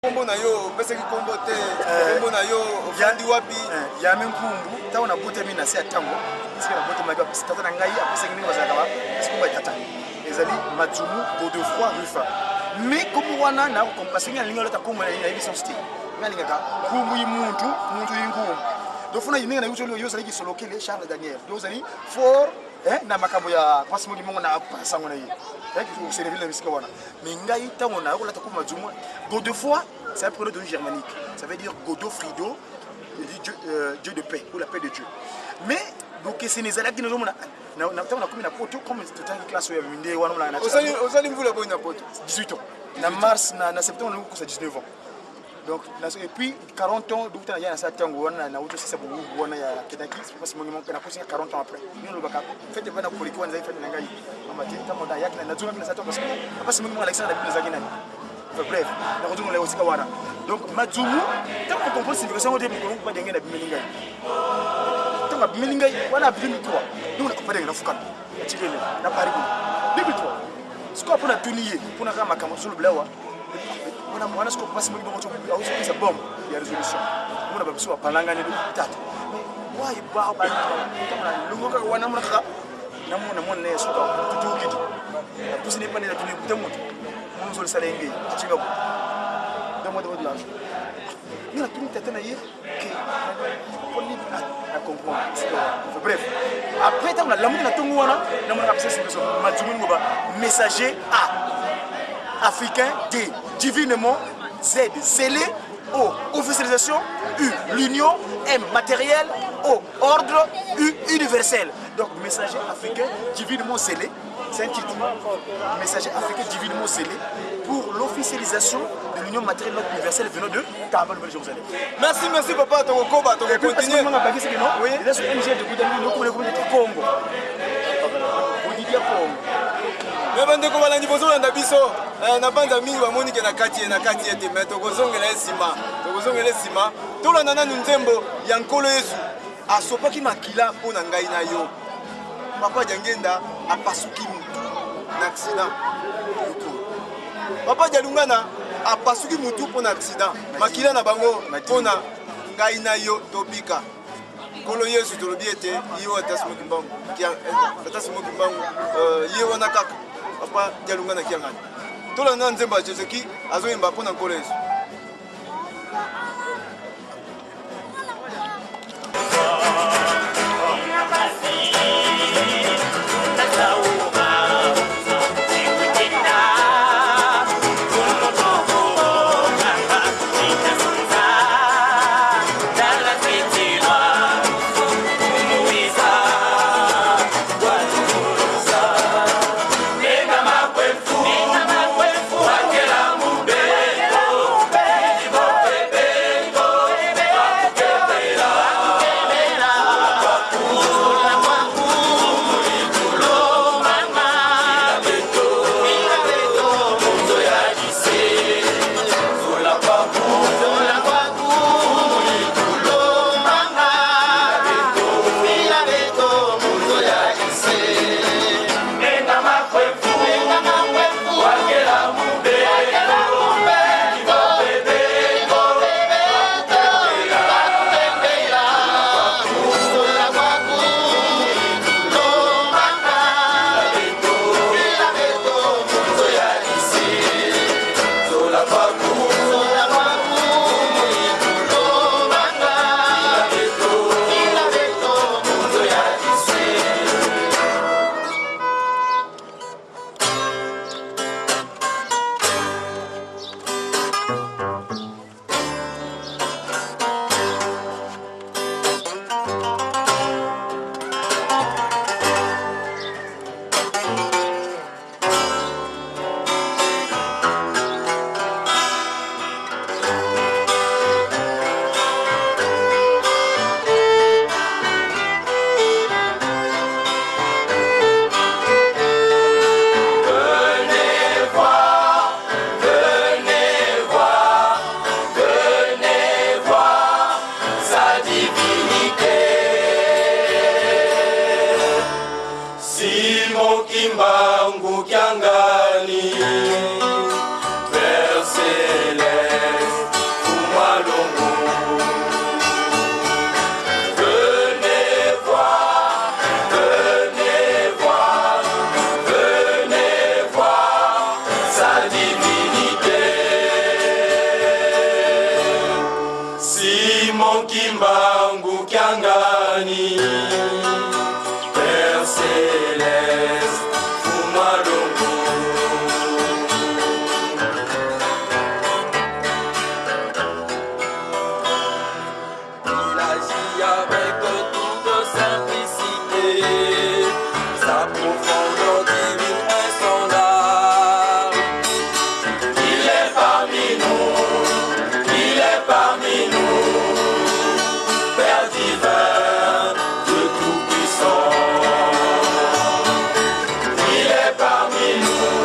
Kombo na yo pesa ki kombo te kombo na yo ofandi wapi ya menkumbu ta ona bote mina se atango sika na bote maga pesa tata ngai apesa ngini bazaka ba sika ba tata ezali matsumu Godefroy Rufa mais comme wana na compassion ya linga lota kombo na émission style ngalinga ka kumu muntu yingumu dofuna yininga na yuto yo sali ki solokele Charles Daniel dozali for na makambo ya kwasi mungi mongo na pasango na yi ku servile na bisika wana mingai tango na ko lata ko matsumu Godefroy c'est un pronom germanique. Ça veut dire Godo Frido, Dieu de paix, ou la paix de Dieu. Mais, donc, c'est les alliés qui nous ont dit, nous avons comme une poto, comme tout un classe où il y a une idée, on a une Vous allez vous la bonne poto 18 ans. En mars, en septembre, on a 19 ans. Donc, et puis, 40 ans, donc, il y a un certain temps, on a aussi ça beaucoup, on a Kedaki, c'est parce que mon a poussé 40 ans après. Nous, on a fait des bonnes politiques, on a fait des nangaï. On a dit, on a dit, on a dit, parce que mon Alexandre a dit, bref, na retourne les aussi kawana. Donc Madzumu, tant qu'on comprend cette signification, on dit qu'on peut pas dégager la bimelinga. Tant la bimelinga, voilà bimelinga. Nous on peut dégager la fukana. Tirez na pari. Bimelinga. Ce qu'on peut na tunier, pour na kama kama sur le blawa. On a ce qu'on passe moi dans notre aussi ça bombe, il y a résolution. On a pas besoin palanga ni tata. Wa iba ba kama lungo ka wana mnaka. Namona mwana yesu ka tutu kiti. Tout ce n'est pas la tunier pour tout le monde. Nous le salé ngé ci nga ko dama de l'argent ñu la tuni tata na yé que pour ni à comprendre bref après tant la lamu na tongu wana na mo apesa ce besoin matsumu ngoba messager A africain D divinement Z zélé O officialisation U l'union M matériel O ordre U universel. Donc messager africain divinement zélé. C'est un titre, messager africain divinement scellé pour l'officialisation de l'union matérielle universelle venant de Kaaba, Nouvelle-Jérusalem. Merci papa, tu vas continuer. Oui, il est obligé de goûter le Congo. Mais bande ko bala nibozo na biso na banda mingi ba moni ke na kati ete mais to kozongela sima to la nana nzembo ya nkolo Yesu asopaki makila pona ngai na yo papa jangenda apasuki mutu na accident papa jalungana apasuki mutu pona accident makila na bango pona ngai na yo tobika kolo Yesu tolobi ete yo atasimoki mbangu yo wana kaka papa jalungana kiangani tola na nzemba Jezeki azoyemba pona kolo Yesu. Kimbangu Kiangani, Père Céleste, Fumadongo. Il agit avec toute simplicité, sa profondeur divine est son art. Il est parmi nous, il est parmi nous. Père divin, Dieu tout-puissant, il est parmi nous.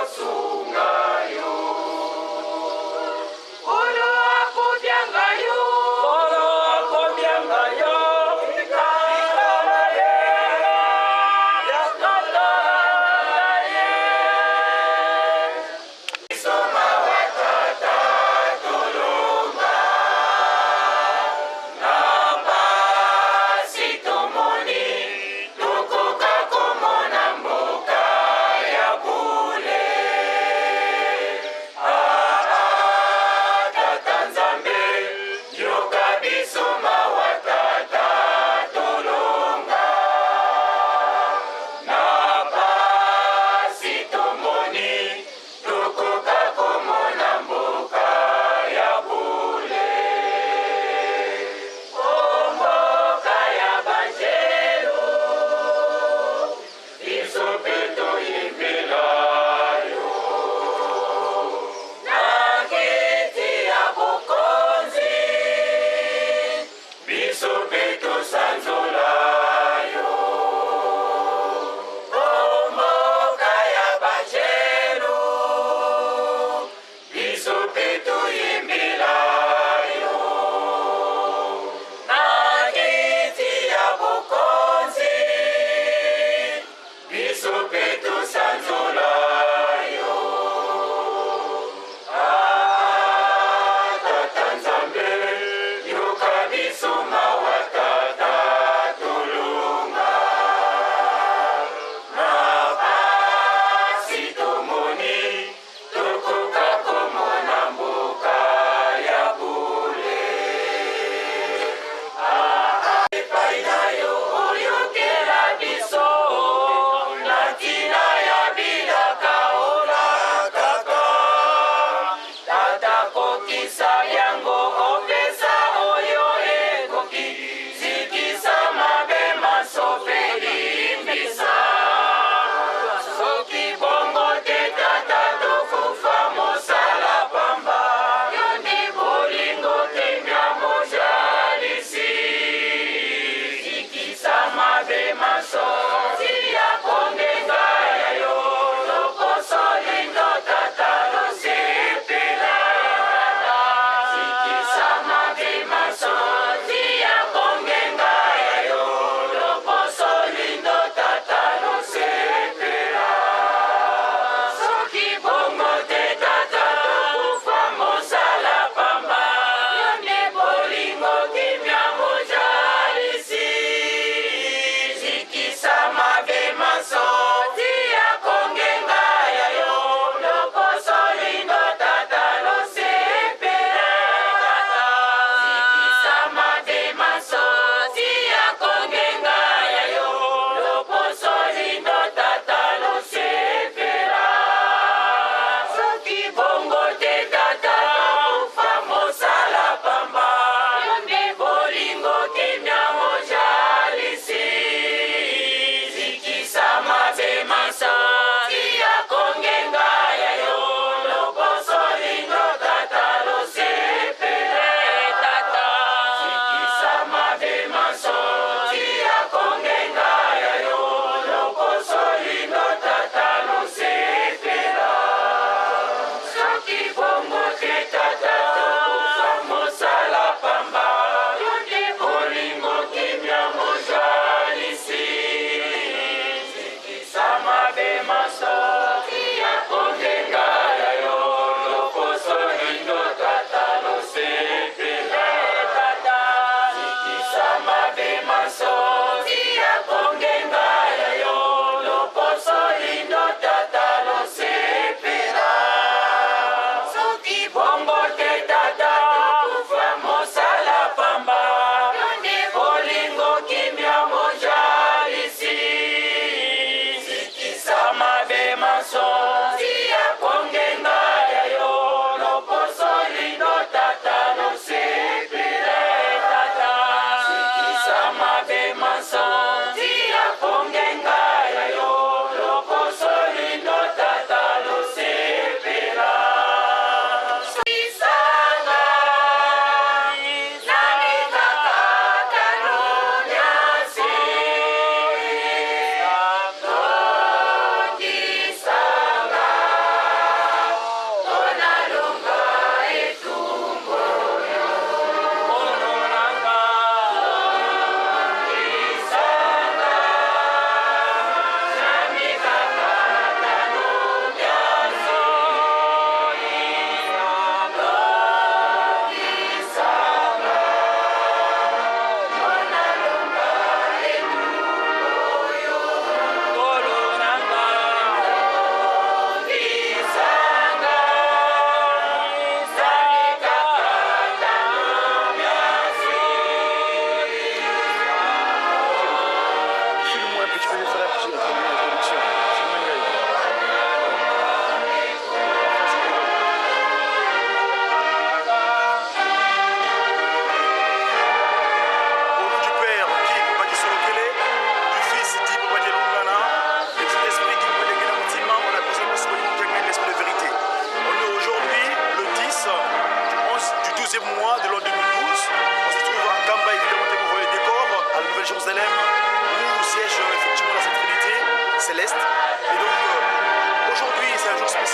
Tata,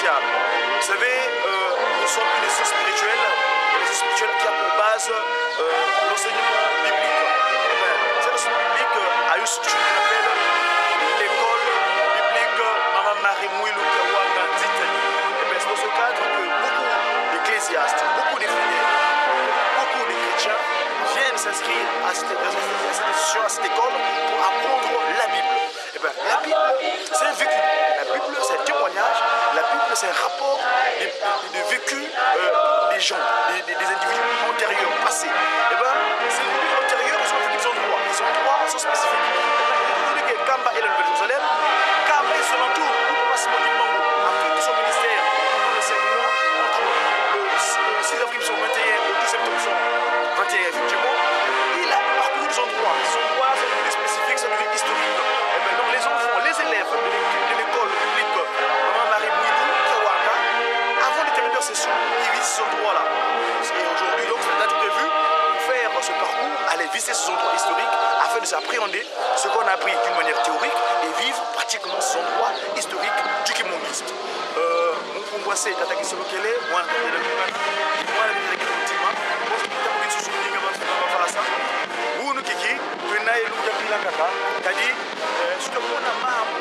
ecclésiale. Vous savez, nous sommes une nation spirituelle qui a pour base l'enseignement biblique. Cette enseignement biblique a une structure qu'on appelle l'école biblique Maman Marie Mouilou Kawanga d'Italie. C'est dans ce cadre que beaucoup d'ecclésiastes, beaucoup de fidèles, beaucoup de chrétiens viennent s'inscrire à cette institution, à cette école pour apprendre la Bible. La Bible, c'est un vécu. La Bible, c'est un témoignage. La Bible, c'est un rapport de vécu des gens, des individus antérieurs, passés. Ces individus antérieurs sont des endroits. Ces endroits sont spécifiques. Kamba est la Nouvelle-Jérusalem. Kamba est son entour. Passement du Mango. Après tout son ministère, dans les 5 mois, entre le 6 avril 21 au 12 septembre 21, effectivement, il a parcouru des endroits. Ces endroits sont des spécifiques, c'est des historiques. Donc les enfants, les élèves de l'école publique Maman Marie Mouilou Kawanga, avant de terminer leur session, ils visitent ces endroits-là. Et aujourd'hui, donc, c'est la date prévue pour faire ce parcours, aller visiter ces endroits historiques afin de s'appréhender ce qu'on a appris d'une manière théorique et vivre pratiquement ces endroits historiques du kimongisme. Mungwase tataki solokele mwana tataki mwana tataki kutima bozo kitabu kitsu ninga mafalasa unu kiki tunaye luja bila kaka kadi tutakona mambo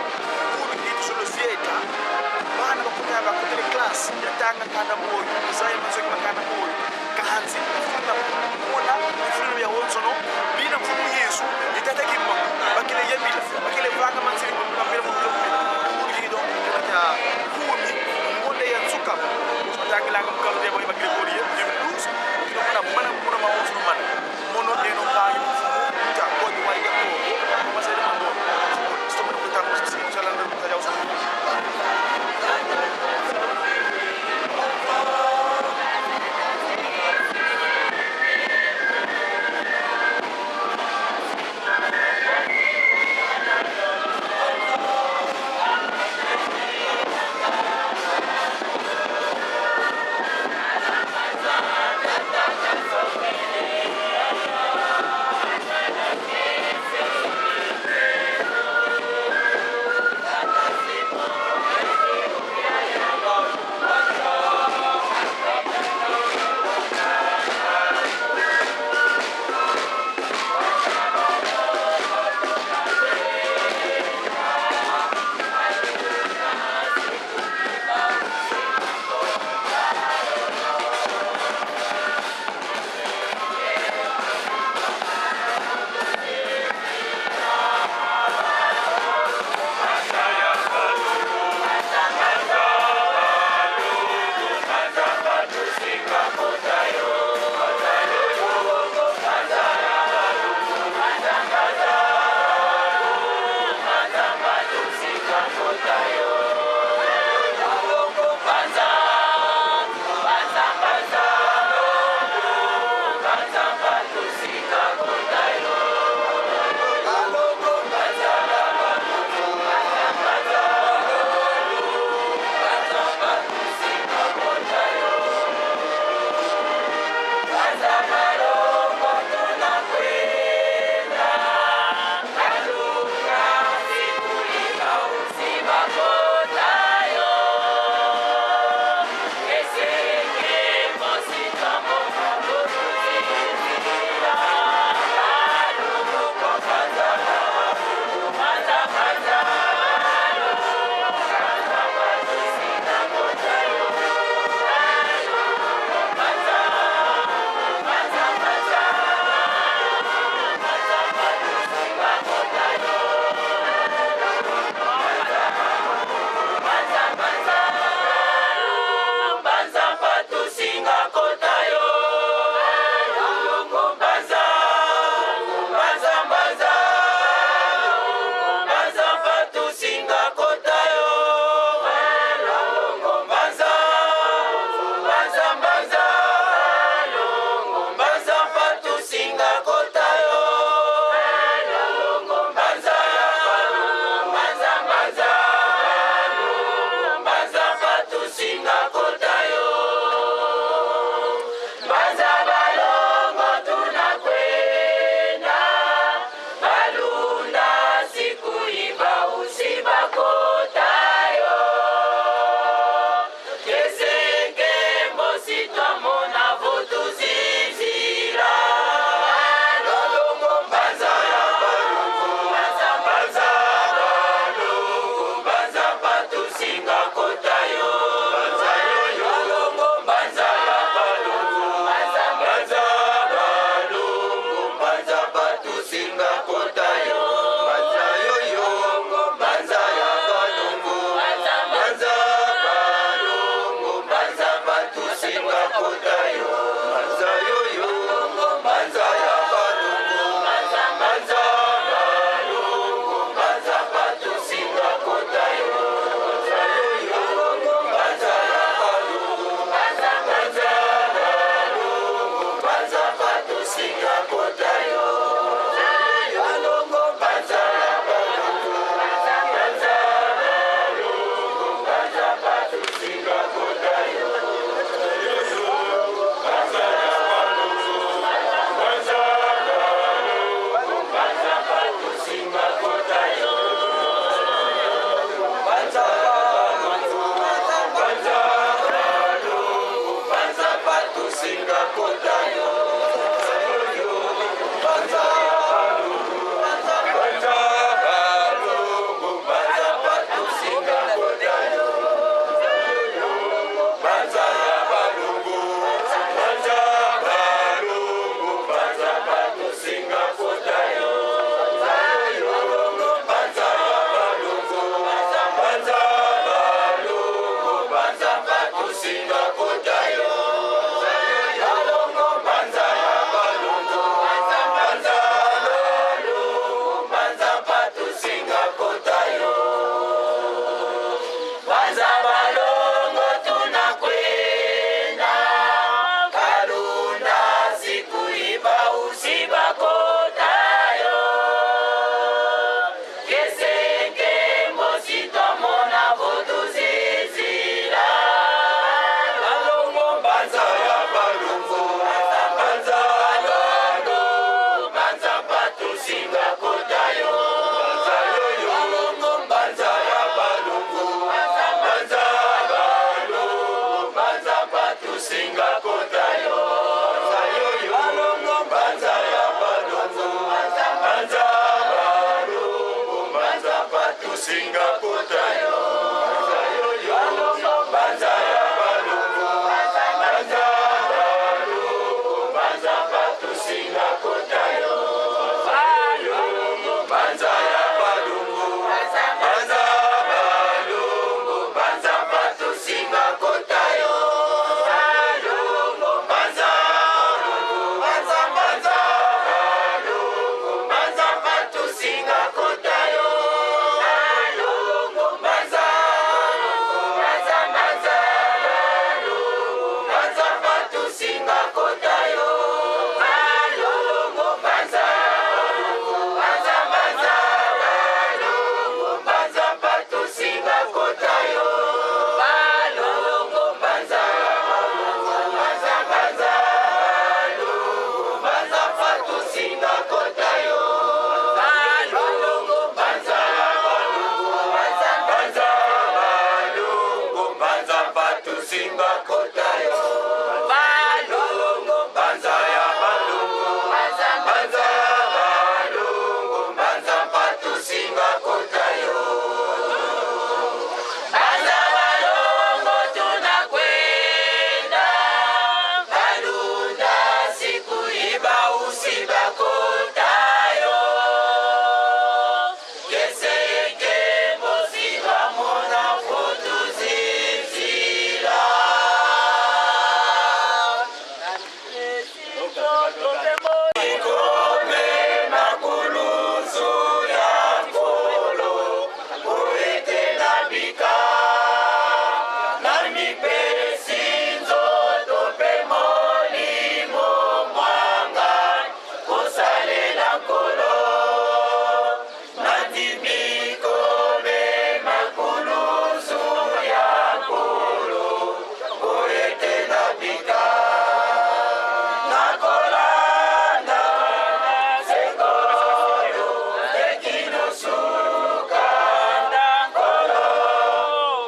unu kitu solo fieta bana bakutaka bakutele class yatanga kana moyo muzaya mazoki makana moyo kahanzi kuna kuona mfano ya wonsono bina mfumu Yesu itataki mama bakile yamila bakile vanga manzili kuna mbele mfumu unu donc kata kumi ngonde ya tsuka utangilanga mukalo de boy bakile koriye 2012 kuna mana kuna mawofu mana mono eno bangi mfumu ta kodi wa ya ko masere mando stop ko ta ko sisi chala ndo ka jaw patusimba kotayo balungu banza ya balungu banza balungu banza patusimba kotayo banza balungu tunakwenda balunda siku iba usiba kotayo keseke mosiba mona fotuzizira ikome makuluzu ya nkolo oete nabika nami pesi nzoto pe molimo mwanga kosalela nkolo nandimi kome makuluzu ya nkolo oete nabika nakolanda sekolo ekinosuka nkolo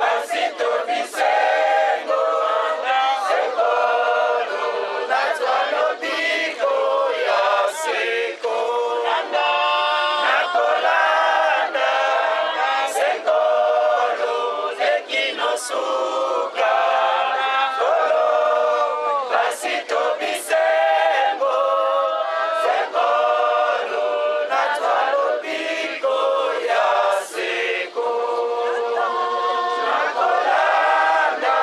basito bisengo sekolo natwa lobiko ya seko nakolanda sekolo ekinosuka nkolo basito bisengo sekolo natwa lobiko ya seko nakolanda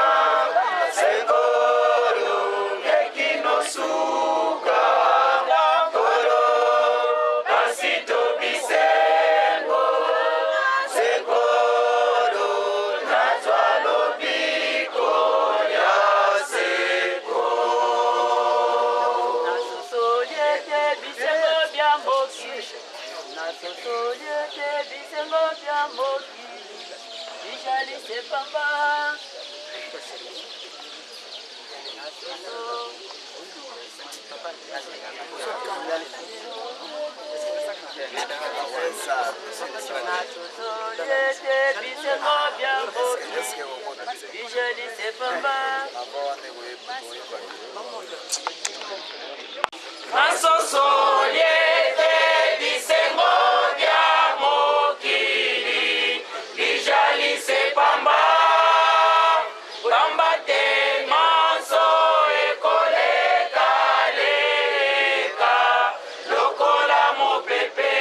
sekolo ekinosuka nkolo basito bisengo sekolo natwa lobiko ya seko Nasosoliete bisengo bya mboki Nasosoliete bisengo bya mboki Ijalise pamba Nasosoliete bisengo bya mboki Ijalise pamba nasosoliete bisengo bya mokili bijalise pamba pamba te manso ekolekaleka lokola mopepe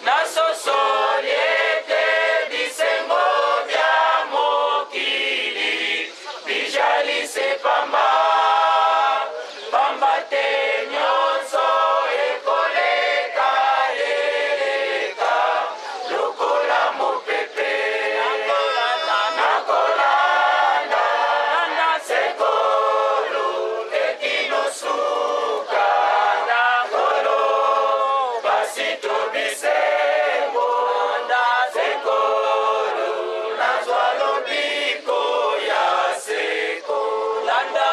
nasosoliete bisengo bya mokili bijalise pamba pamba te nyonso ekolekaleka lokola mopepe nakolanda sekolo ekinosuka nkolo basito bisengo sekolo nazwa lobiko ya seko landa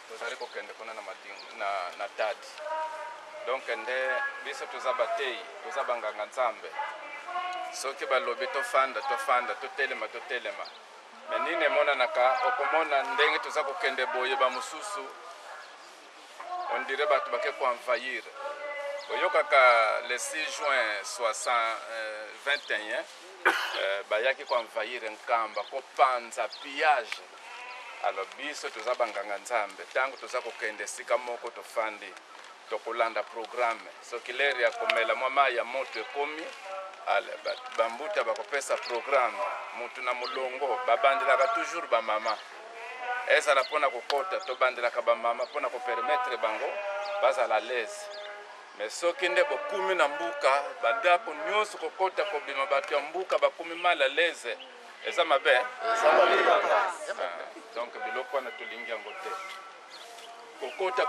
tozali kokende kuna na madingo na tadi donc nde biso toza batei toza banganga nzambe soki balobi tofanda totelema me nini emonanaka okomona ndenge toza kokende boye bamosusu on dirait bato bake koenvahir oyokaka le 6 juin 21 bayaki koenvahir nkamba kopanza pillage. Alors biso toza banganga nzambe tango toza kokende sika moko tofandi tokolanda programme soki leri ya komela mwa ya moto ekomi ale bambuta bakopesa programme mutu na mulongo babandelaka toujours bamama ezala mpona kokota tobandelaka bamama mpona kopermettre bango bazala lese mais soki nde bokumi na mbuka bandako nyonso kokota kobima bato ya mbuka bakumi mal à l'aise eza mabe donc biloko wana tolingi yango te kokota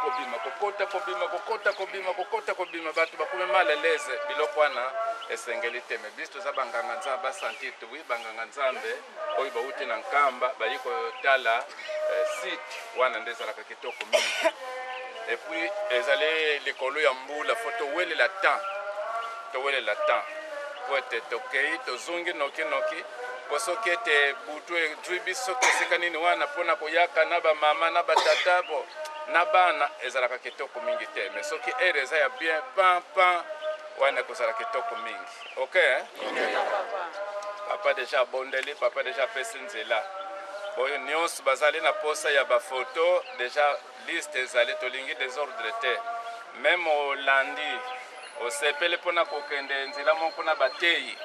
kobima bato bakumi mal à l'aise biloko wana esengeli te mais biso toza banganga nzambe basentir te wi banganga nzambe oyo bauti na nkamba bayi kotala site wana nde ezalaka kitoko mingi et puis ezali likolo ya mbula fo towelela temps po ete tokei tozongi noki po soki ete butu edwi biso tosika nini wana mpona koyaka na bamama na batata po na bana ezalaka kitoko mingi te mais soki ere eza ya bien pan wana kozala kitoko mingi ok papa deja abondeli papa deja apesi nzela boyo nyonso bazali na posa ya bafoto deja liste ezali tolingi desordre te même olandi osepele mpona kokende nzela moko na batei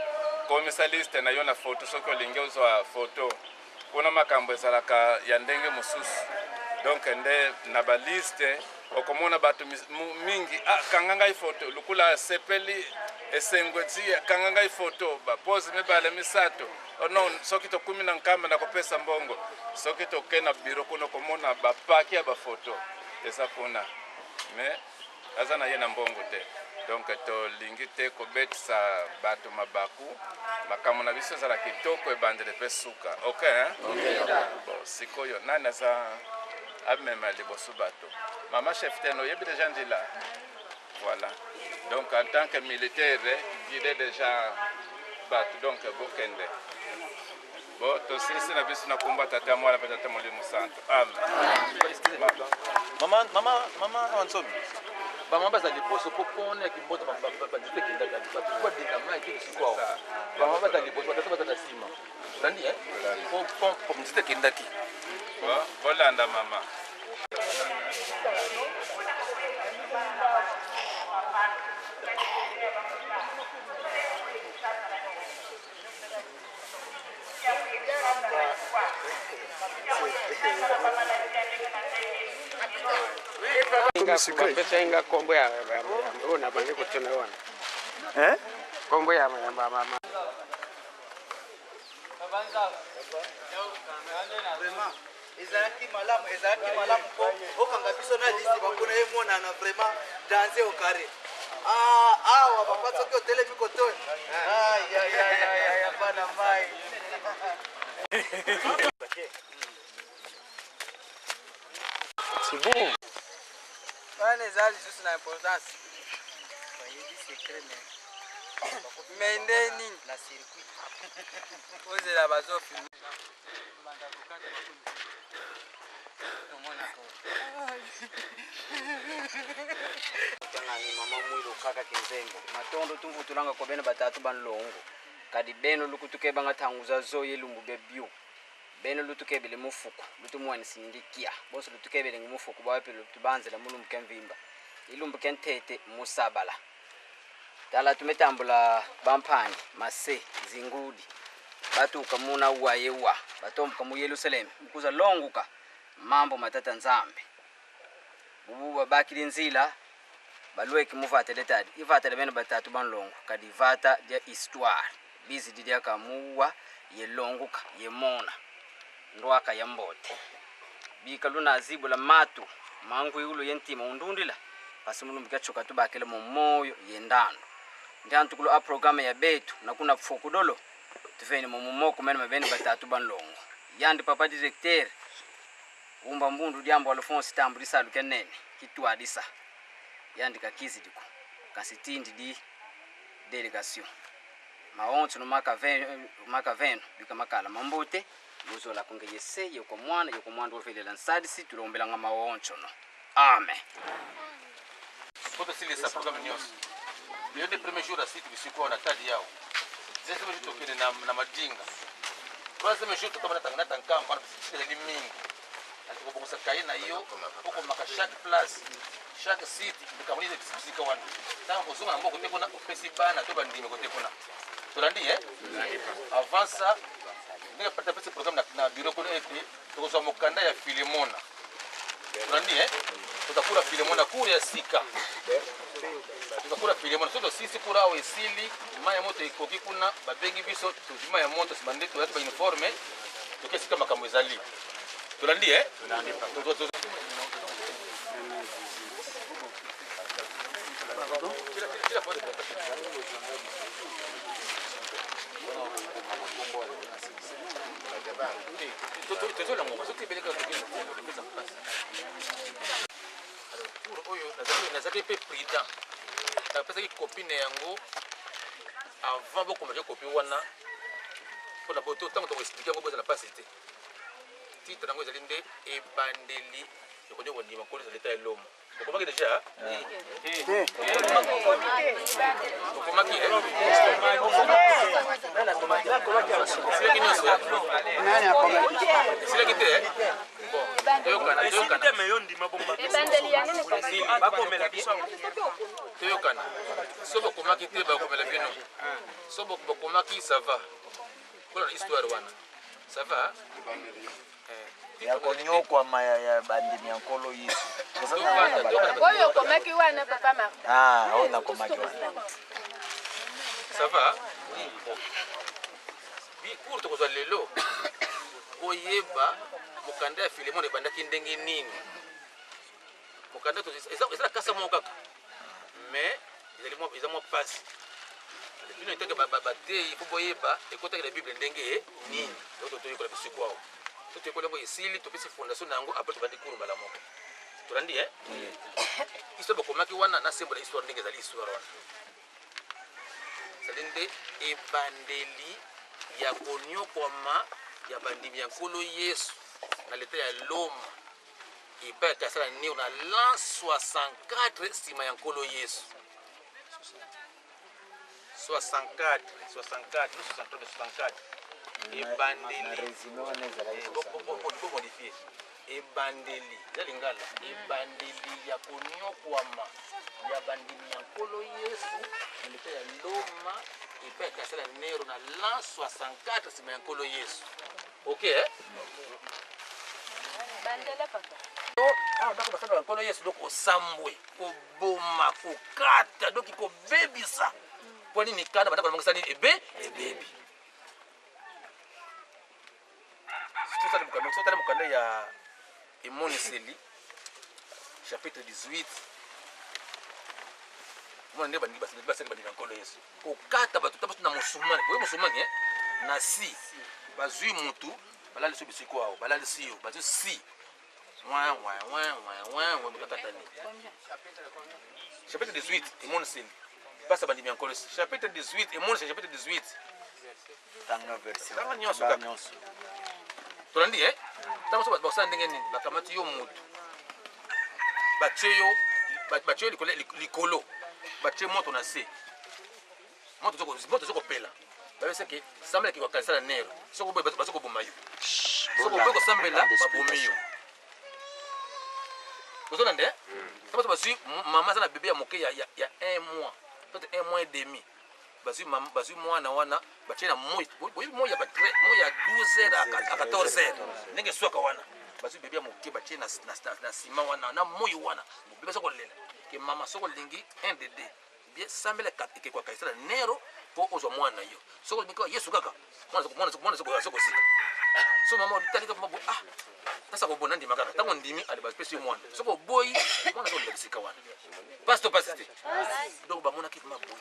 komisa liste na yo na foto soki olingi ozwa foto mpona makambo ezalaka ya ndenge mosusu donc nde na baliste okomona bato mingi kanga ngai foto lukula sepeli esengwe tia kanga ngai foto bapose mibale misato non soki tokumi na nkamba na kopesa mbongo soki toke na biro kuna komona bapaki ya bafoto eza kuna mais aza na ye na mbongo te donc tolingi te kobetisa bato mabaku makambo na biso ezala kitoko ebandele mpe suka ok bon sikoyo nani aza amema liboso bato mama chef ten oyebi deja nzela voilà donc en tant que militaire guide déjà bato donc bokende bon tosisi na biso na komba tata mwana mpe tata molimo santo amen mama wansomi bamama baza liboso po pone ya kimbota badite kindaka kwa dinga mai kile sikwa bamama baza liboso batata baza na nsima olandi po mdite kindaki bolanda mama pesa inga kombo ya mbona bange kutona wana kombo ya mama ezalaki malamu po okanga biso na liste bakona ye mona na vraiment danser au carré awa bapasa ki otelemi kotoyo bana mai c'est bon wana ezali juste na importance mais nde nini na circuit ozela bazofilme ni mama mwilo kaka kizembo matondo tumvutulanga kwa bene batatu banlongo kadi beno lukutuke banga tanguza zoye lumbu bebyo beno lutuke bele mufuko lutumwani sinindikia boso lutuke bele mufuko bawapi lutubanze la mulumbu kemvimba ilumbu kentete musabala tala tumetambula bampani mase zingudi batu kamuna wayewa batombuka mu Yerusalemu mkuza longuka mambo matata nzambe bubu babakili nzila balweki muvatele tadi ivatele bene batatu banlongo kadi vata dia histoire bizi didia kamuwa yelonguka yemona ndwaka yambote bika luna azibu la matu mangu yulo yentima undundila pasi mulumbi kachoka tubakele mu moyo yendano ndantukulo a programme ya betu nakuna fokudolo tuveni momomoko mene mabene batatu banlongo yandi papa directeur umba mbundu diambo Alphonse tambu lisalu kenene kitwadisa yandi kakizi diko kasitindi di delegation maonto no maka 20 bika makala mambote muzola kunge yese yoko mwana ofele lansadisi tulombela nga maonto no amen Quando se lê essa programa news, eu de primeiro juro assim que ficou na tarde yao. Zesse me junto aqui na madinga. Quase me junto também na tancam para se ele domingo. Aí eu vou sair na eu, pouco marcar chaque place, chaque site, de caminho de fica one. Então o som na boca tem quando o principal na toda bandinha que tem quando. Turandi avança. Nem para esse programa na bureau quando é que tu usa mukanda ya Filemona. Turandi tutakula Filemona kule ya sika. Tutakula Filemona soto sisi kula au esili maya moto ikoki kuna babengi biso tuzima ya moto sibande tu ba uniforme tukesi kama kamwezali. Tulandi tulandi nazaki pe prudent napesaki copine yango avant bokomaki kopi wana mpona boto ntango tokoexplike yango bozala pasi te titre yango ezali nde ebandeli ekoki kondima nkolo ezali ta elomo okomaki deja okomaki silaki nyonso silaki te toyokana so bokomaki te bakomela bino so bokomaki ça va mpona histoire wana ça va ya konyokwama ya bandimi ya nkolo Yesu oyo okomaki wana papa Martin oyo nakomaki wana ça va bikour tokozwa lelo boyeba mokanda ya Filemona ebandaki ndenge nini mokanda ezala kasa moko kaka mais eza mwa pasi bino etake bateyi po boyeba ekotaki na bible ndenge nini oyo toyekola bisiko awo so toyekola yango esili topesi fondation na yango apres tobandi kuru mbala moko tolandi histoire bakomaki wana na sembo na histoire ndenge ezali histoire wana ezali nde ebandeli ya konyokwama ya bandimi ya nkolo Yesu na leta ya Loma epai akasala neo na l'an 64 nsima ya nkolo Yesu 64 ebandeli modifié ebandeli eza lingala ebandeli ya konyokwama ya bandimi ya nkolo Yesu na leta ya Loma epai akasala nero na l'an 64 nsima ya nkolo Yesu ok bandele papa ndako basala ya nkolo Yesu donc osambwe koboma kokata donc kobebisa mpo nini kanda bandako namangisa nini ebebi sotala mokanda ya emoniseli chapitre 18 mona nde basali bandimi ya nkolo Yesu kokata bato ta bato na musumani boye musumani na si bazwi mutu balalisi bisiko awo balalisi yo bazwi si chapitre 18 emoniseli pasa bandimi ya nkolo Yesu chapitre 18 emoniseli chapitre 18 tanga verset tanga nyonso kaka tolandi ntango so bakosala ndenge nini bakamati yo mutu batie yo likolo batie moto na se moto ezokopela babeseke sambela ekeko kalisala nero soki bazokoboma yo soki oboyi kosambela babomi yo ozona nde ta bato bazwi mama aza na bebe ya moke ya 1 mois peut-être 1 mois et demi bazwi mwana wana batie na moi ya 12 heures à 14 heures ndenge swaka wana bazwi bebe ya moke batie na nsima wana na moi wana bebe sokolela ke mama sokolingi 1 de bien sambela ekeko kalisala nero po ozwa mwana yo soko bika Yesu kaka mwana soko sika so mama utalika mabo sasa ko bonandi makaka tango ndimi ali ba spesi mwana soko boy mwana soko ndisika wana pastor donc ba mona ki mabo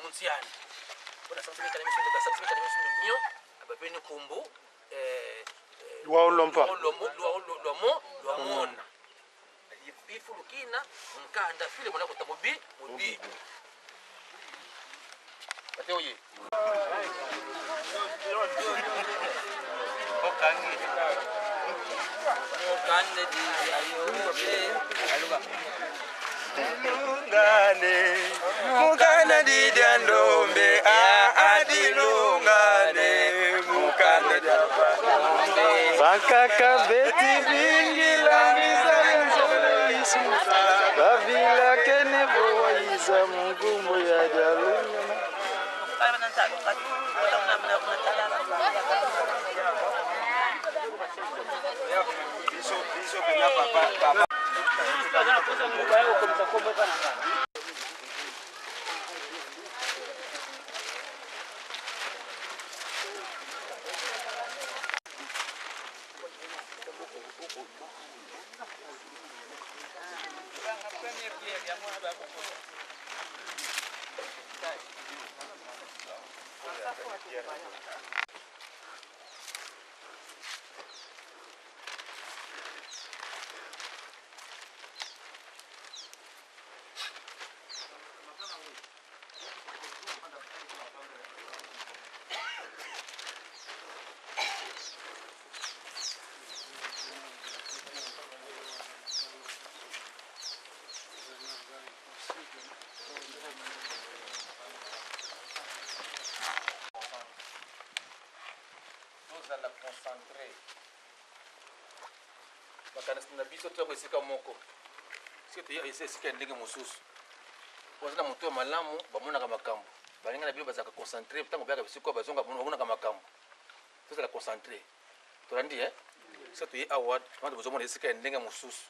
munsiani bona sasa meka na mishendo nkombo Lwamona ifulukina mkanda file mwana kuta mubi bateo ye okande di aluga Mukana di dandombe adilungane mukana di bakaka beti bingi langisa mshoisu babila kene boiza mugumbo ya jalunga la concentré makanisi na biso to esika moko sio esika ndenge mosusu kozana moto malamu bamonaka makambo balinga na bino bazaka concentré ntango bayaka bisiko bazonga bamonaka makambo tozala concentré tolandi sio toye award mando bozomona esika ndenge mosusu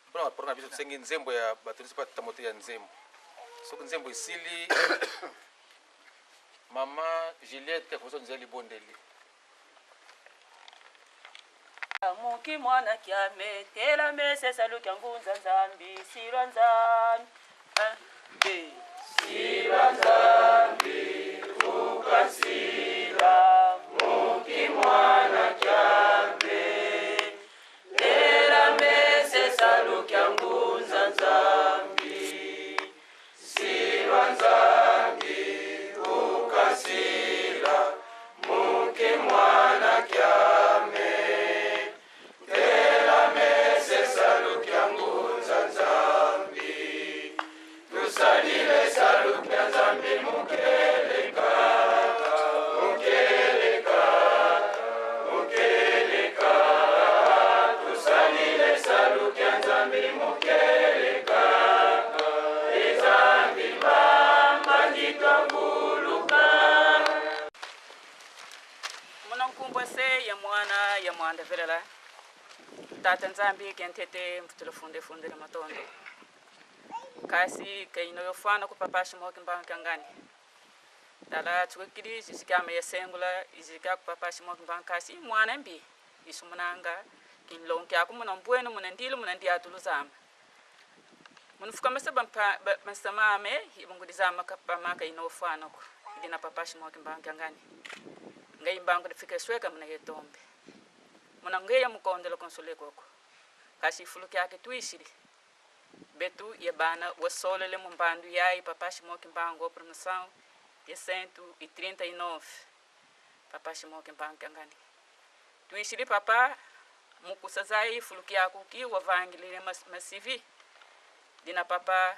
mpona biso tosengi nzembo ya batonisi patata moto ya nzembo soki nzembo esili Mama Juliette kozo nzeli bondeli. Muki mwana kiame tela mese salu kyangunza zambi sirwa nzambi. Sirwa nzambi ukasira muki mwana kiame tela mese salu kyangunza zambi sirwa nzambi ukasira muke mwana kyame tela mese salu kyangunza nzambi tusalile salu kya nzambi mukeleka tusalile salu kya nzambi mukeleka izambi mama ndikanguluka se ya mwana velela tata nzambi kentete mfutule funde na matondo kasi kaino yofana ku papa shimo kimbanka ngani dala tukiri jisikama yesengula izika ku papa shimo kimbanka kasi mwana mbi isumunanga kinlonke akumuna mbwenu muna ndilo muna ndia tuluzama munfuka mese bansamame ibungudizama kapama kaino yofana ku idina papa shimo kimbanka ngani ngai mbango difika sweka muna yetombe muna ngeya mukondela konsole koko kasi fuluki yake tuishiri betu yebana wasolele mumbandu yai papa shimoki mbango promoção de 139 papa shimoki mbango ngani tuishiri papa mukusa zai fuluki yako ki wavangilile masivi dina papa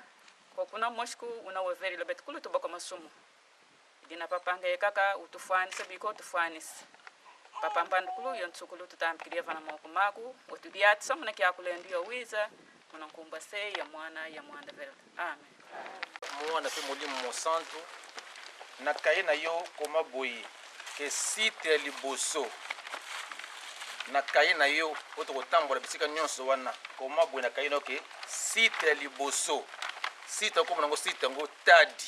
kokuna moshku una waverilo betkulu tubako masumu dina papa ngai kaka utufani sabiko utufani papa mbandukulu yontsukulu tutampikiria vana moko maku otudiati samuna kyakule ndio wiza munankumba se ya mwana vela amen mwana pe mulimu mosantu na kaye na yo koma boyi ke site liboso na kaye na yo oto kotambola bisika nyonso wana koma boyi na kaye na ke site liboso site ko munango site ngo tadi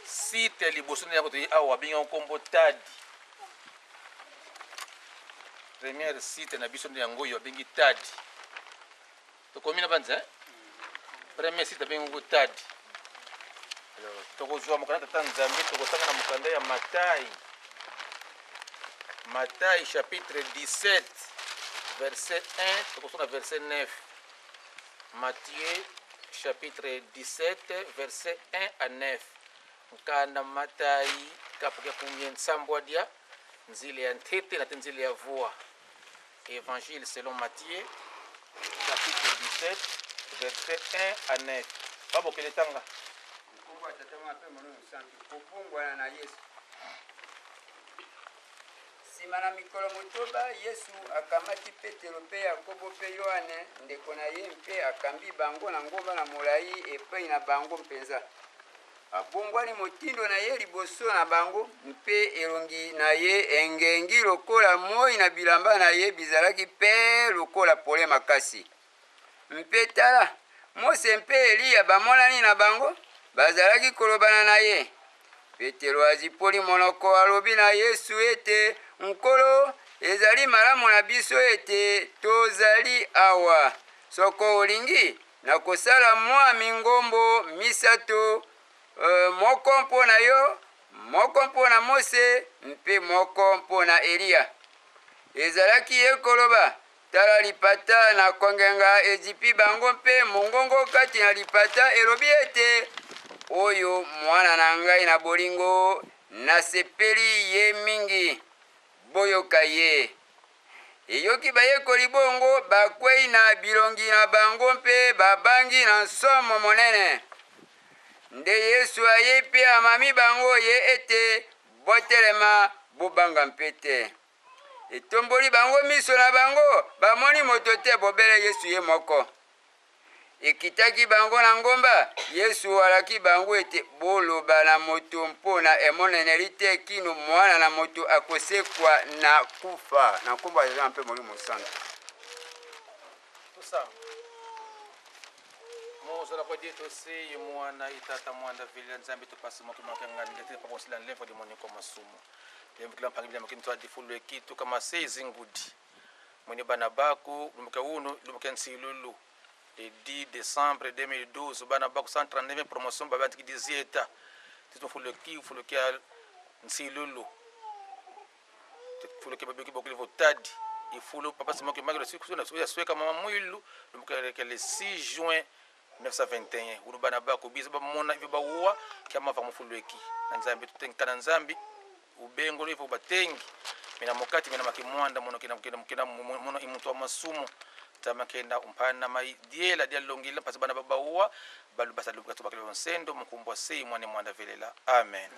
site liboso na ko to awa binga kombo tadi première site na biso nyango yo bengi tadi to komina banza première site bengi ngo tadi tokozwa mokanda tata nzambe tokotanga na mokanda ya Matayi. Matayi chapitre 17 verset 1 tokosona verset 9. Matthieu chapitre 17 verset 1 à 9. Mkanda Matayi kapokia kumye nsambwa dia nzile ya ntete na nzile ya voix. Évangile selon Matthieu chapitre 17 verset 1 à 9. Babo keletanga Mungu atatama pe mwana msanti kupungwa na Yesu. Simana mikolo motoba Yesu akamati Petero pe Yakobo pe Yohane ndeko na ye mpe akambi bango na ngomba na molai epai na bango mpenza. Abongwani motindo na ye liboso na bango mpe elongi na ye engengi lokola moi na bilamba na ye bizalaki pe lokola pole makasi. Mpe tala Mose mpe Eliya bamonani na bango bazalaki kolobana na ye. Petero azipoli monoko alobi na Yesu ete nkolo ezali malamu na biso ete tozali awa. Soko olingi na kosala mwa mingombo misato, moko mpo na yo, moko mpo na Mose, mpe moko mpo na Eliya. Ezalaki ye koloba tala lipata na kongenga ezipi bango mpe mongongo kati na lipata elobi ete oyo mwana na ngai na bolingo nasepeli ye mingi boyoka ye. Eyoki bayekoli bongo bakwei na bilongi na bango mpe babangi na nsomo monene. Nde Yesu aye mpe amami bango ye ete botelema bobanga mpete. Etomboli bango miso na bango bamoni moto te bobele Yesu ye moko. Ekitaki bango na ngomba Yesu alaki bango ete boloba na moto mpona emoneneli te kino mwana na moto akosekwa na kufa. Na nkombo ya mpe Molimo Santo. Tusa mozola kwa die tose mwana itata mwanda vile nzambe tupasi moki makangani ngete pa konsila nlevo de moniko masumo. Yemkila mpangibila mkini tuwa difulu ekitu kama seizi ngudi. Mwenye bana baku lumbuke unu lumbuke nsilulu. Le 10 décembre 2012 bana baku 139 promotion babanti ki dizieta. Tito fulu kia nsilulu. Fulu kia babiki bokili votadi. Ifulu papa simoki magilo siku ya sweka mama mwilu lumbuke le 6 juin 1921 urubana baku biza bamona hivyo bawa kia mava mfulu eki. Na nzambi tutenkana nzambi ubengo hivyo batengi. Mina mokati mina makimwanda mono kina mono imuntu wa masumu. Tama kenda umpana mai diela dia longila pasi bana babaua balu basa lubuka tubakile onsendo mkumbwa sei mwane mwanda velela amen.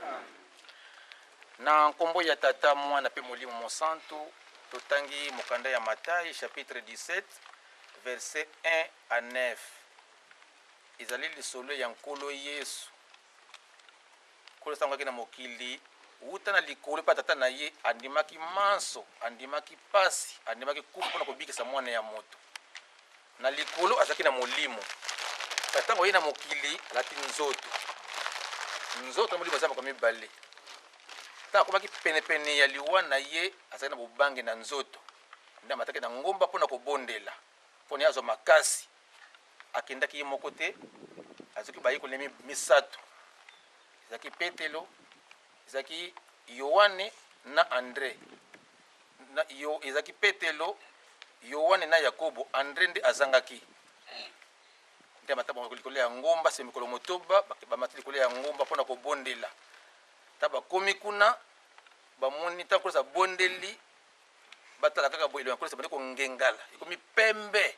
Na nkombo ya tata mwana pe Molimo Monsanto totangi mokanda ya Matayi chapitre 17 verset 1 à 9. Izali lisolo ya nkolo Yesu kolo sanga kina mokili uta na likolo pa tata na ye andimaki manso andimaki pasi andimaki kufu na kobikisa mwana ya moto na likolo azaki na molimo tatango ye na mokili alati nzoto molimo azama kwa mibale ta komaki penepene ya liwa na ye azaki na bobange na nzoto nda mataki na ngomba pona kobondela pona azo makasi akendaki ye moko te azaki bayi kolemi misato ezaki Petelo ezaki Yohane na Andre na ezaki Petelo Yohane na Yakobo Andre nde azangaki nde mataba kolikolo ya ngomba se mikolo motoba bamatili kolikolo ya ngomba pona kobondela taba komi kuna bamoni ta kosa bondeli batala kaka boyelo ya kosa bandeko ngengala ikomi pembe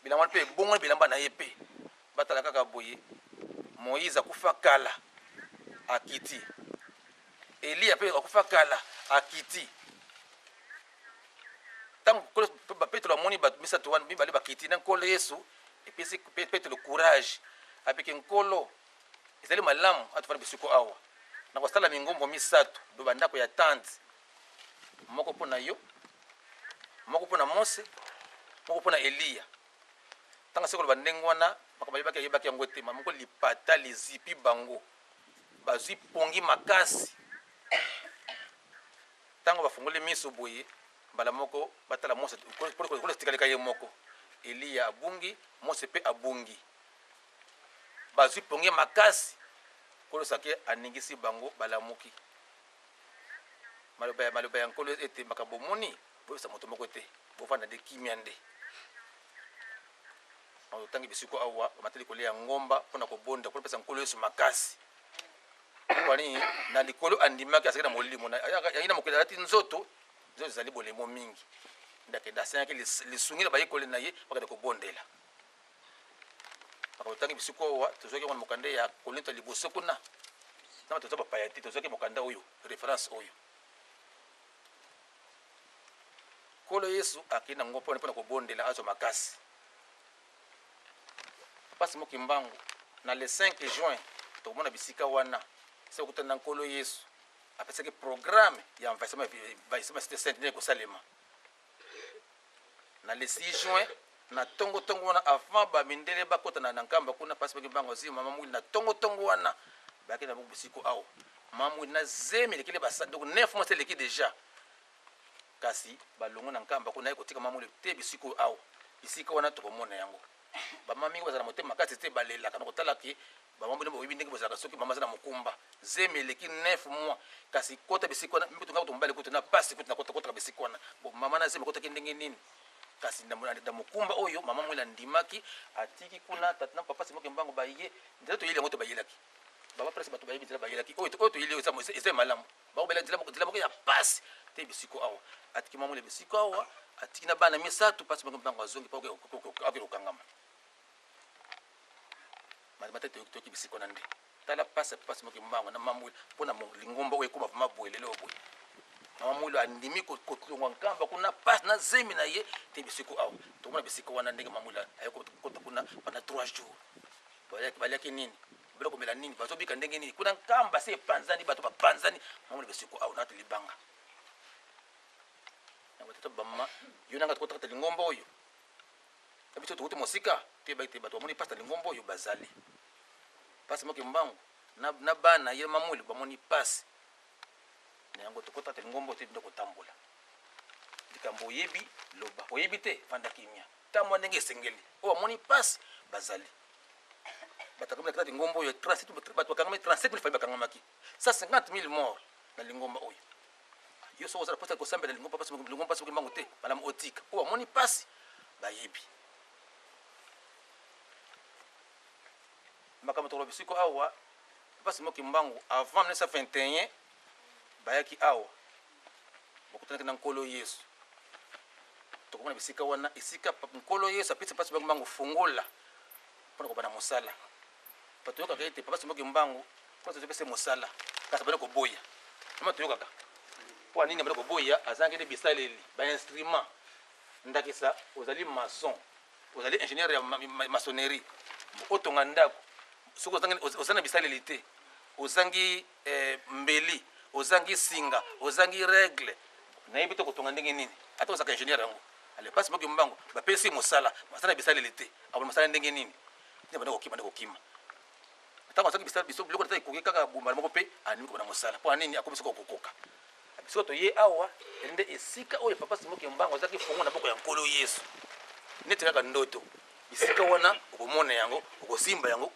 bilamba pe bongo bilamba na yepe batala kaka boye Moïse akufa kala akiti Eliya pe akufa kala akiti tango Petelo amoni bato misato wana mibale bakiti na nkolo Yesu epesi Petelo courage apeke nkolo ezali malamu atufana bisiko awa na kosala mingombo misato do bandako ya tante moko pona yo moko pona Mose moko pona Eliya tanga sekolo bandengo wana bakabali yebaki yango te moko lipata lizipi bango bazwi pongi makasi tango bafungole miso boye mbala moko batala Mose ko stikaleka ye moko Eliya abungi Mose pe abungi bazwi pongi makasi Kolo sake aningisi bango balamuki. Maloba ya nkolo ete makambo moni boyebisa moto moko te bovanda de kimia nde. Otangi bisiko awa bamateli kolia ngomba mpona kobonda mpona pesa nkolo Yesu makasi. Kwani na likolo andimaki asakina molimo na yina mokela ati nzoto zali bolemo mingi. Ndake dasanya ke lisungila bayekole na ye bakade kobondela. Otangi bisiko awa tozoki wana mokande ya kolinto liboso kuna. Na tozo bapayati tozoki mokanda oyo reference oyo. Kolo Yesu akina ngopo mpona kobondela azo makasi. Pasi mokimbangu na le 5 juin tokomona bisika wana c'est kutana nkolo Yesu apesaki programme ya envahissement cité sainte ne kosalema na le 6 juin na tongo wana avant ba mindele bakotana na nkamba kuna pasi mokimbangu zi mama mwili na tongo wana baki na bisiko awo mama mwili na zemi lekile basa donc 9 mois c'est leki déjà kasi balongo na nkamba kuna ekotika mama mwili te bisiko awo bisika wana tokomona yango bama mingi bazala motema makasi te balela kana kotala ki bama mbona boyibi ndenge bazala soki mama zana mukumba zemeleki 9 mois kasi kota bisiko na mbitu ngako tombale kutu na pasi kutu na kota bisiko na mama na zeme kota kindenge nini kasi nda mukumba oyo mama mwela ndimaki atiki kuna tatna papa simoke mbango baye ndeto yile ngoto bayelaki baba presse bato bayibi ndela bayelaki oyo to yile eza malamu bako bela ndela moko ya pasi te bisiko awa atiki mama mwela bisiko awa atiki na bana misatu pasi mbango azongi pa ko kangama mata toki bisiko nande tala pasa moki mbango na mamuli pona lingomba oyo kuma vama boelele obo mamuli andimi ko tlongwa nkamba kuna pas na zemi na ye te bisiko awo to mona bisiko wana ndenge mamuli ayoko kota kuna pana 3 jours balaki nini belo ko mela nini bazo bika ndenge nini kuna nkamba se panzani bato ba panzani mamuli bisiko awo na libanga na bato bamma yona ngata kota lingomba oyo biso to mosika te bato moni pasta lingomba oyo bazali pasi moki mbangu na bana ye mamuli bamoni pasi na yango tokota te ngombo te ndoko tambola dikambo yebi loba oyebi te vanda kimia tambo ndenge sengeli o amoni pasi bazali batakamela kata ngombo yo 37 bato bakangama 37000 fa bakangamaki 150000 morts na lingomba oyo yo so ozala posta ko sambela lingomba pasi moki mbangu te bala otika o amoni pasi bayebi makambo tolo bisiko awa pasi moki mbangu avant 1921 bayaki awa bokutana na nkolo Yesu tokomona bisika wana isika nkolo Yesu apesa pasi mbangu fungola pona ko bana mosala patoyoka kaite pasi moki mbangu pona topese mosala kasa bana ko boya nama toyoka ka po nini bana ko boya azange de bisaleli ba instrument ndakisa ozali maçon ozali ingénieur ya maçonnerie otonga ndako soko ozana bisaleli te ozangi mbeli ozangi singa ozangi règle na yebi to kotonga ndenge nini ata ozaka ingénieur yango ale pasi moki mbango bapesi mosala masana bisaleli te abo masala ndenge nini ne bana ko kima ata ozangi bisaleli biso biloko ta ikoki kaka bumba moko pe animi ko na mosala po nini akomi soko kokoka biso to ye awa ende esika oyo papa simoki mbango ozaki fongo na boko ya nkolo Yesu nete kaka ndoto bisika wana okomona yango okosimba yango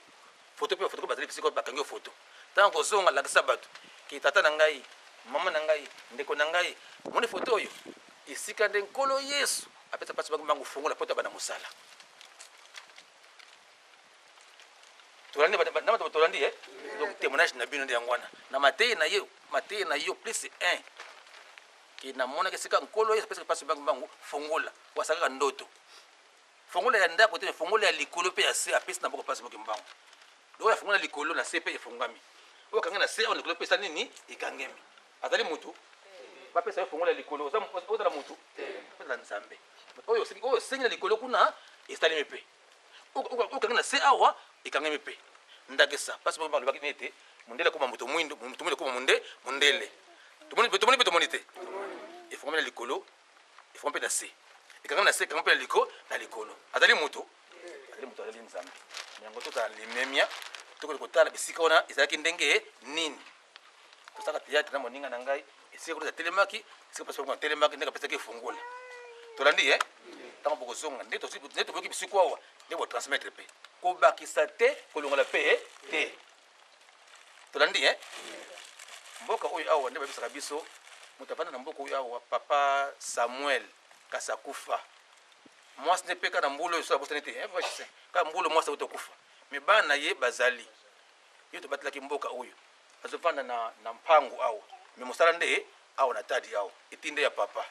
photo ko bazali bisiko bakangi photo tango kozonga lakisa bato ki tata na ngai mama na ngai ndeko na ngai moni photo oyo isika nde nkolo Yesu apesa pasi bangu fungola pota bana musala tolandi na bato tolandi donc témoignage na bino nde ngwana na matei na yo plus 1 ki na mona kesika nkolo Yesu apesa pasi bangu fungola wasaka ndoto fungola ya ndako te fungola ya likolo pe ya se apesa na boko pasi mbangu do ya fungola likolo na sepe efungami o kanga na se on likolo pesa nini ikangemi azali mutu ba pesa fungola likolo ozala mutu pesa nzambe oyo sengi na likolo kuna estali mepe o kanga na se awa ikangemi pe ndakesa pasi ba lobaki nete mundele kuma mutu mwindo mutu mwindo kuma mundele tumoni te efungami na likolo efungami pe na se ikangemi na se ikangemi pe na likolo azali mutu azali nzambe yango tota limemia toko kotala bisika wana ezalaki ndenge nini kosaka théâtre na moninga na ngai esika koza telemaki esika pasi ko telemaki ndenge pesaki fungola tolandi tango bokozonga ndeto boki bisiko awa ndenge bo transmettre pe ko bakisa te kolongola pe te tolandi mboka oyo awa nde babisaka biso moto avanda na mboka oyo awa papa Samuel Kasakufa mwasi nde mpe kaka mbulu oyo so abosani te kaka mbulu mwasi auti okufa me bana na ye bazali yo tobatelaki mboka oyo azovanda na mpango awa me mosala nde awa na tadi awa etinde ya papa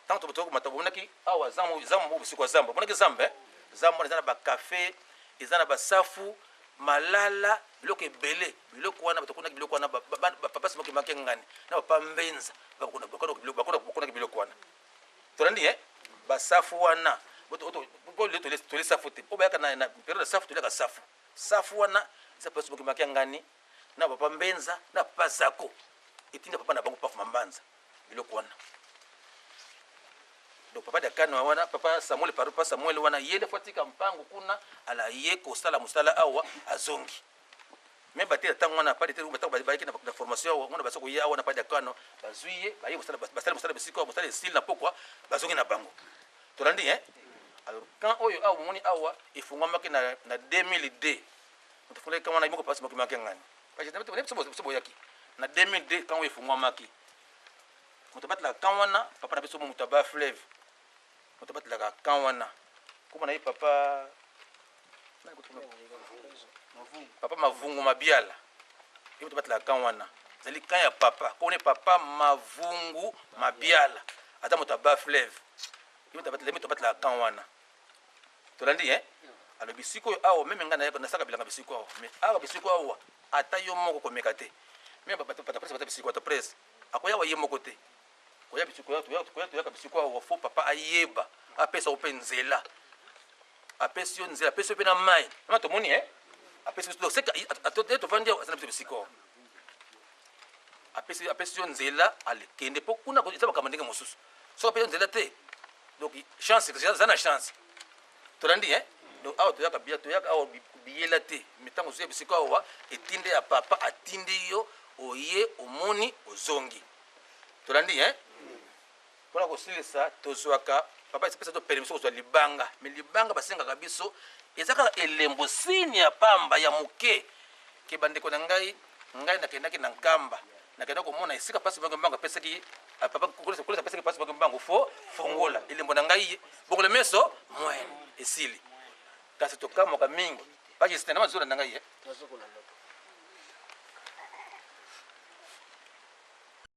ntango tokomata bomonaki awa zambo bisiko zamba bomonaki zamba zamba wana eza na bakafe eza na basafu malala biloko ebele biloko wana batokonaki biloko wana papa simaki make ngani na papa mbenza bakonaki biloko wana tolandi basafu wana tole safu te po bayaka na periode ya safu toliaka safu wana eza papa simaki make ngani na papa mbenza na papa zako etinda papa na bango pafu mambanza biloko wana donc papa dakano wana papa Samuel wana yele fatika mpango kuna ala ye kosala musala awa azongi même batela tango wana pa de tango bayaki na formation wana basoko ya wana pa dakano bazuye baye kosala musala bisiko musala style na pokwa bazongi na bango tolandi alors quand oyo awa moni awa ifungwamaki na 2002 mutafuna kama na imoko pasi makimaki ngani parce que sobo yaki na 2002 quand oyo ifungwamaki mutabatla quand wana papa na biso mutaba fleuve mutabatla quand wana kuma na ye papa Mavungu Mabiala yo mutabatla quand wana zali quand ya papa kone papa Mavungu Mabiala ata mutaba fleuve yo mutabatla quand wana tolandi alors bisiko awo meme ngana na saka bilanga bisiko awo mais awa bisiko awo ata yo moko komeka te mais papa presse bisiko to presse akoya wa ye moko te koya bisiko to bisiko awo fo papa ayeba apesa openzela apesi yo nzela apesi pe na mai na to moni apesi to seka atote to vandia sana bisiko apesi yo nzela ale kende po kuna ko itaba kamandenge mosusu so apesi nzela te donc chance zana chance tolandi donc awa toyaka awa biyela te mitango zuya bisiko awa etinde ya papa atindi yo oye omoni ozongi tolandi mpona kosilisa tozwaka papa esipesa to permission kozwa libanga me libanga basengaka biso eza kaka elembo sini ya pamba ya moke ke bandeko na ngai nakendaki na nkamba nakenda komona esika pasi bango mbango apesaki papa kolesa apesaki pasi bango mbango fo fongola elembo na ngai bongola meso mwene esili kasi tokamoka mingi paki sitena mazola na ngai